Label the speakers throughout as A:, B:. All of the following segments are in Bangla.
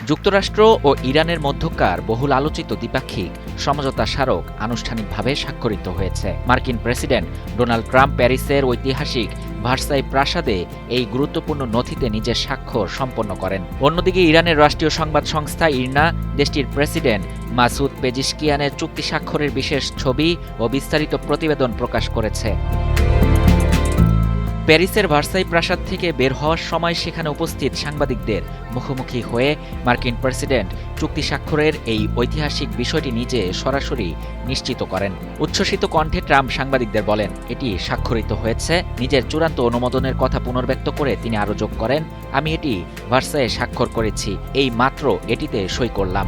A: যুক্তরাষ্ট্র ও ইরানের মধ্যকার বহুল আলোচিত দ্বিপাক্ষিক সমঝোতা স্মারক আনুষ্ঠানিকভাবে স্বাক্ষরিত হয়েছে। মার্কিন প্রেসিডেন্ট ডোনাল্ড ট্রাম্প প্যারিসের ঐতিহাসিক ভার্সাই প্রাসাদে এই গুরুত্বপূর্ণ নথিতে নিজের স্বাক্ষর সম্পন্ন করেন। অন্যদিকে ইরানের রাষ্ট্রীয় সংবাদ সংস্থা ইরনা দেশটির প্রেসিডেন্ট মাসুদ পেজিশকিয়ানের চুক্তি স্বাক্ষরের বিশেষ ছবি ও বিস্তারিত প্রতিবেদন প্রকাশ করেছে। প্যারিসের ভার্সাই প্রাসাদ থেকে বের হওয়ার সময় সেখানে উপস্থিত সাংবাদিকদের মুখোমুখি হয়ে মার্কিন প্রেসিডেন্ট চুক্তি স্বাক্ষরের এই ঐতিহাসিক বিষয়টি নিজে সরাসরি নিশ্চিত করেন। উচ্ছ্বসিত কণ্ঠে ট্রাম্প সাংবাদিকদের বলেন, এটি স্বাক্ষরিত হয়েছে। নিজের চূড়ান্ত অনুমোদনের কথা পুনর্ব্যক্ত করে তিনি আরও যোগ করেন, আমি এটি ভার্সাইয়ে স্বাক্ষর করেছি, এই মাত্র এটিতে সই করলাম।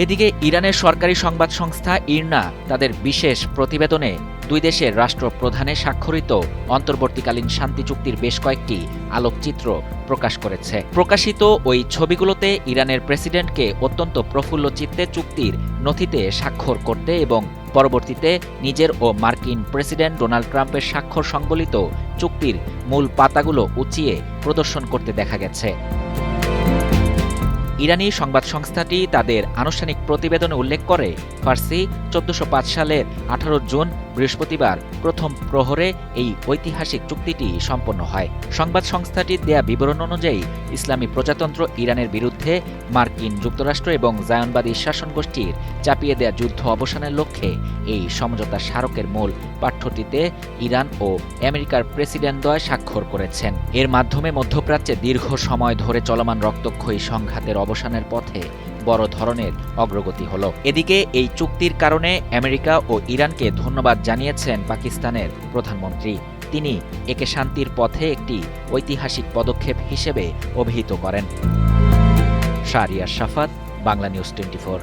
A: এদিকে ইরানের সরকারি সংবাদ সংস্থা ইরনা তাদের বিশেষ প্রতিবেদনে দুই দেশের রাষ্ট্রপ্রধানের স্বাক্ষরিত অন্তর্বর্তীকালীন শান্তি চুক্তির বেশ কয়েকটি আলোকচিত্র প্রকাশ করেছে। প্রকাশিত ওই ছবিগুলোতে ইরানের প্রেসিডেন্টকে অত্যন্ত প্রফুল্ল চিত্তে চুক্তির নথিতে স্বাক্ষর করতে এবং পরবর্তীতে নিজের ও মার্কিন প্রেসিডেন্ট ডোনাল্ড ট্রাম্পের স্বাক্ষর সংবলিত চুক্তির মূল পাতাগুলো উঁচিয়ে প্রদর্শন করতে দেখা গেছে। ইরানি সংবাদ সংস্থাটি তাদের আনুষ্ঠানিক প্রতিবেদনে উল্লেখ করে, ফার্সি 1405 সালের 18 জুন বৃহস্পতিবার প্রথম প্রহরে এই ঐতিহাসিক চুক্তিটি সম্পন্ন হয়। সংবাদ সংস্থাটির দেয়া বিবরণ অনুযায়ী ইসলামী প্রজাতন্ত্র ইরানের বিরুদ্ধে মার্কিন যুক্তরাষ্ট্র এবং জায়নবাদী শাসনগোষ্ঠীর চাপিয়ে দেয়া যুদ্ধ অবসানের লক্ষ্যে এই সমঝোতা স্মারকের মূল পাঠ্যটিতে ইরান ও আমেরিকার প্রেসিডেন্টদ্বয় স্বাক্ষর করেছেন। এর মাধ্যমে মধ্যপ্রাচ্যে দীর্ঘ সময় ধরে চলমান রক্তক্ষয়ী সংঘাতের অবসানের পথে বড় ধরনের অগ্রগতি হলো। এদিকে এই চুক্তির কারণে আমেরিকা ও ইরানকে ধন্যবাদ জানিয়েছেন পাকিস্তানের প্রধানমন্ত্রী। তিনি একে শান্তির পথে একটি ঐতিহাসিক পদক্ষেপ হিসেবে অভিহিত করেন। শাহরিয়ার শাফাত, বাংলা নিউজ 24।